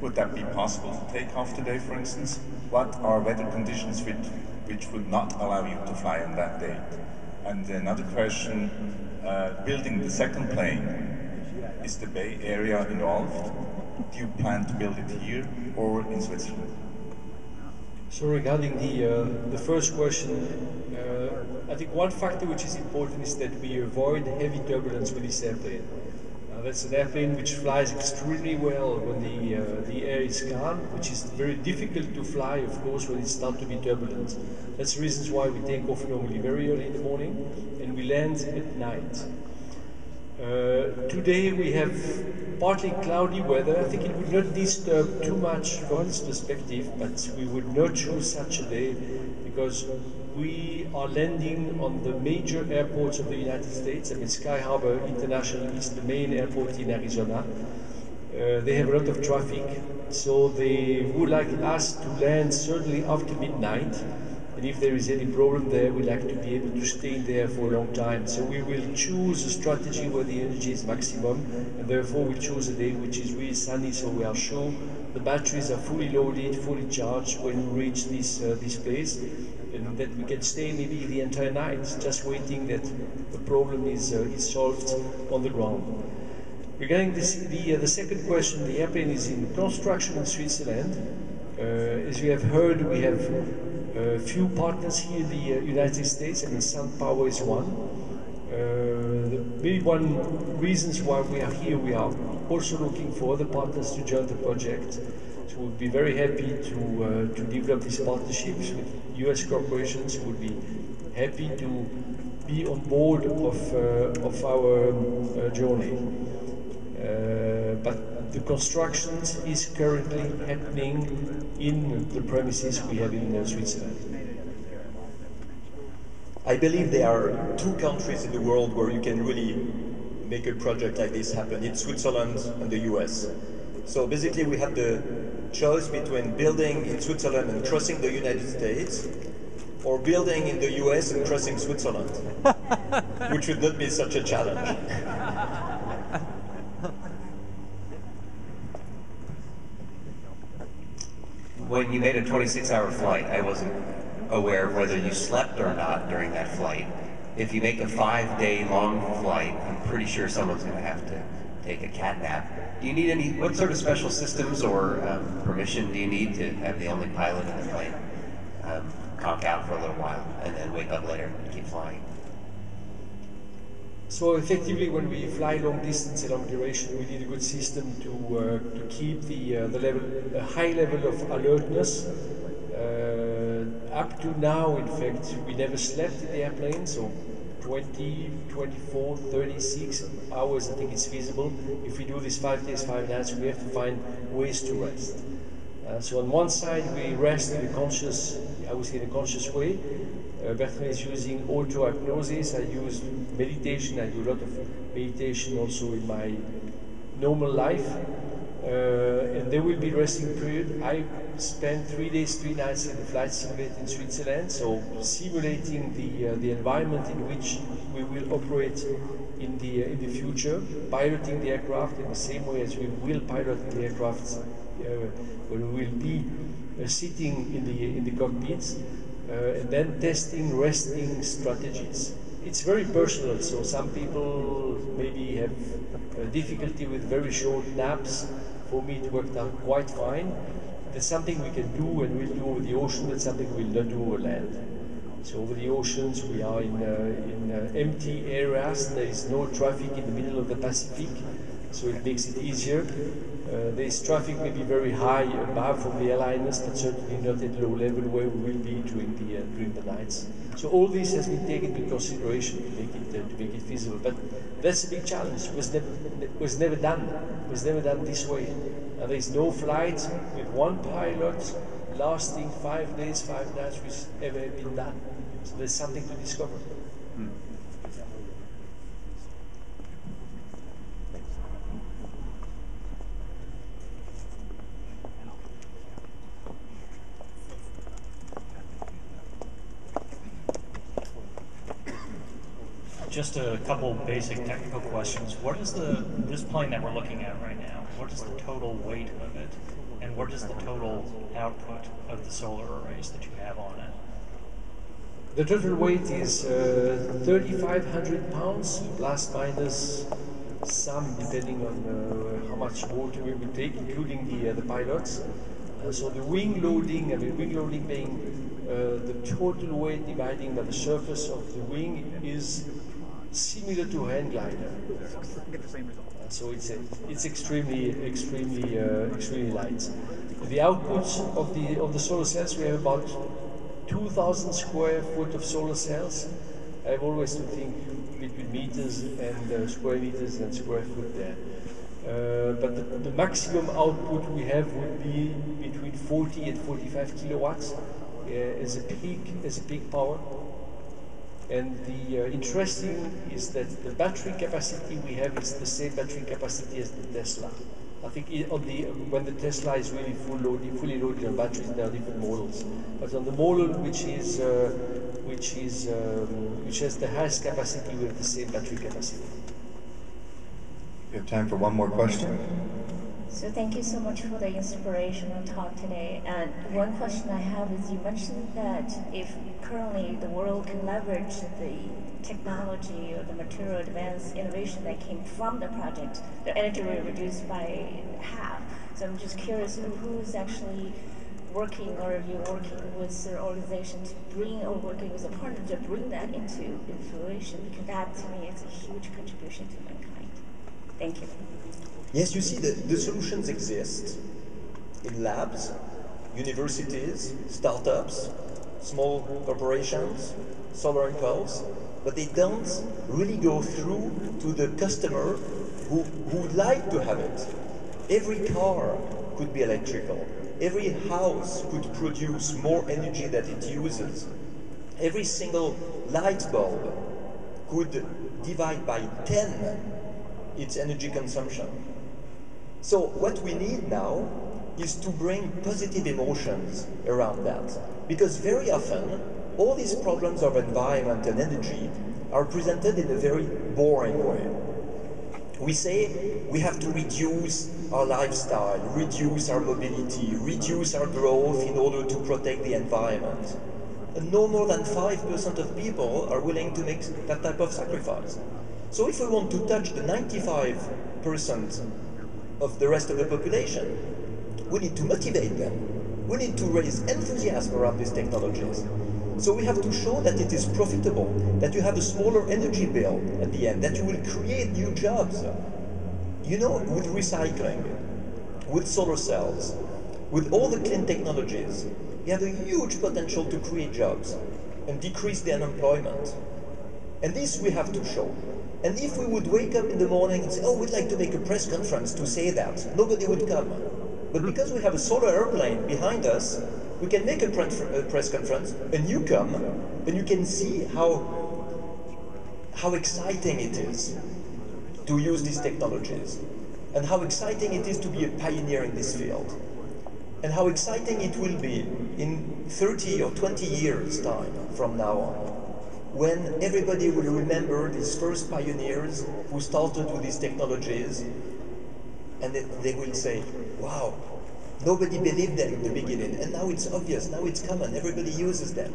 would that be possible to take off today, for instance? What are weather conditions which would not allow you to fly on that day? And another question, building the second plane, is the Bay Area involved? Do you plan to build it here or in Switzerland? So regarding the first question, I think one factor which is important is that we avoid heavy turbulence with this airplane. That's an airplane which flies extremely well when the air is calm, which is very difficult to fly, of course, when it starts to be turbulent. That's the reasons why we take off normally very early in the morning and we land at night. Today we have partly cloudy weather. I think it would not disturb too much from this perspective, but we would not choose such a day because we are landing on the major airports of the United States. I mean, Sky Harbor International is the main airport in Arizona. They have a lot of traffic, so they would like us to land certainly after midnight. And if there is any problem there, we like to be able to stay there for a long time. So we will choose a strategy where the energy is maximum, and therefore we choose a day which is really sunny, so we are sure the batteries are fully loaded, fully charged when we reach this place, and that we can stay maybe the entire night, just waiting that the problem is solved on the ground. Regarding the second question, the airplane is in construction in Switzerland. As you have heard, we have a few partners here in the United States, and SunPower is one. Maybe one reasons why we are here, we are also looking for other partners to join the project. So we'll be very happy to develop these partnerships with US corporations who would be happy to be on board of our journey. But the construction is currently happening in the premises we have in Switzerland. I believe there are two countries in the world where you can really make a project like this happen. It's Switzerland and the US. So basically we have the choice between building in Switzerland and crossing the United States, or building in the US and crossing Switzerland, which would not be such a challenge. When you made a 26-hour flight, I wasn't aware of whether you slept or not during that flight. If you make a 5-day long flight, I'm pretty sure someone's going to have to take a cat nap. Do you need any, what sort of special systems or permission do you need to have the only pilot in the plane conk out for a little while and then wake up later and keep flying? So effectively, when we fly long distance and long duration, we need a good system to keep the high level of alertness. Up to now, in fact, we never slept in the airplane, so 20, 24, 36 hours, I think it's feasible. If we do this 5 days, 5 nights, we have to find ways to rest. So on one side, we rest in a conscious, I would say in a conscious way. Bertrand is using auto-hypnosis. I use meditation. I do a lot of meditation also in my normal life. And there will be resting period. I spent 3 days, 3 nights in the flight simulator in Switzerland, so simulating the environment in which we will operate in the future, piloting the aircraft in the same way as we will pilot the aircraft when we will be sitting in the cockpits. And then testing resting strategies. It's very personal, so some people maybe have difficulty with very short naps. For me it worked out quite fine. That's something we can do and we'll do over the ocean, that's something we'll not do over land. So over the oceans we are in empty areas, there is no traffic in the middle of the Pacific, so it makes it easier. There is traffic maybe very high above from the airliners, but certainly not at low level where we will be during the nights. So all this has been taken into consideration to make it feasible. But that's a big challenge. It was never done. It was never done this way. There is no flight with one pilot lasting 5 days, 5 nights, which ever been done. So there's something to discover. Just a couple basic technical questions. What is this plane that we're looking at right now, what is the total weight of it? And what is the total output of the solar arrays that you have on it? The total weight is 3,500 pounds, plus minus some, depending on how much water we will take, including the pilots. So the wing loading, wing loading being the total weight dividing by the surface of the wing is similar to a hang glider. So it's extremely light. The output of the solar cells, we have about 2,000 square foot of solar cells. I have always to think between meters and square meters and square foot there. But the maximum output we have would be between 40 and 45 kilowatts as a peak power. And the interesting is that the battery capacity we have is the same battery capacity as the Tesla. I think when the Tesla is really fully loaded on batteries, there are different models. But on the model which has the highest capacity, we have the same battery capacity. We have time for one more question. So thank you so much for the inspirational talk today. And one question I have is, you mentioned that if currently the world can leverage the technology or the material advanced innovation that came from the project, the energy will reduce by half. So I'm just curious, who's actually working, or are you working with the organization to bring, or working with a partner to bring that into fruition? Because that to me is a huge contribution to mankind. Thank you. Yes, you see, the solutions exist in labs, universities, startups, small corporations, Solar Impulse, but they don't really go through to the customer who would like to have it. Every car could be electrical. Every house could produce more energy that it uses. Every single light bulb could divide by 10 its energy consumption. So what we need now is to bring positive emotions around that. Because very often, all these problems of environment and energy are presented in a very boring way. We say we have to reduce our lifestyle, reduce our mobility, reduce our growth in order to protect the environment. And no more than 5% of people are willing to make that type of sacrifice. So if we want to touch the 95% of the rest of the population, we need to motivate them. We need to raise enthusiasm around these technologies. So we have to show that it is profitable, that you have a smaller energy bill at the end, that you will create new jobs. You know, with recycling, with solar cells, with all the clean technologies, you have a huge potential to create jobs and decrease the unemployment. And this we have to show. And if we would wake up in the morning and say, oh, we'd like to make a press conference to say that, nobody would come. But because we have a solar airplane behind us, we can make a press conference, and you come, and you can see how exciting it is to use these technologies, and how exciting it is to be a pioneer in this field, and how exciting it will be in 30 or 20 years' time from now on, when everybody will remember these first pioneers who started with these technologies, and they will say, wow, nobody believed them in the beginning, and now it's obvious, now it's common, everybody uses them.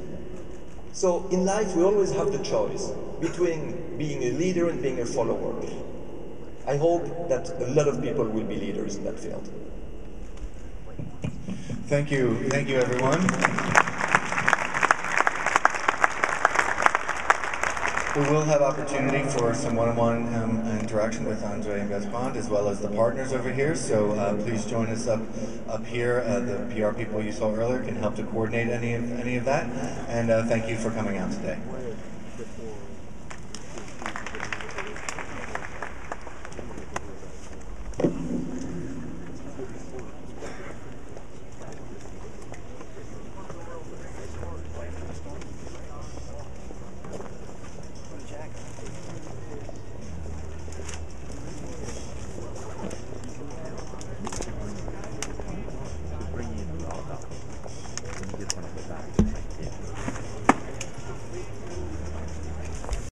So in life we always have the choice between being a leader and being a follower. I hope that a lot of people will be leaders in that field. Thank you everyone. We will have opportunity for some one-on-one interaction with Andre and Bertrand, as well as the partners over here. So please join us up here. The PR people you saw earlier can help to coordinate any of that. And thank you for coming out today.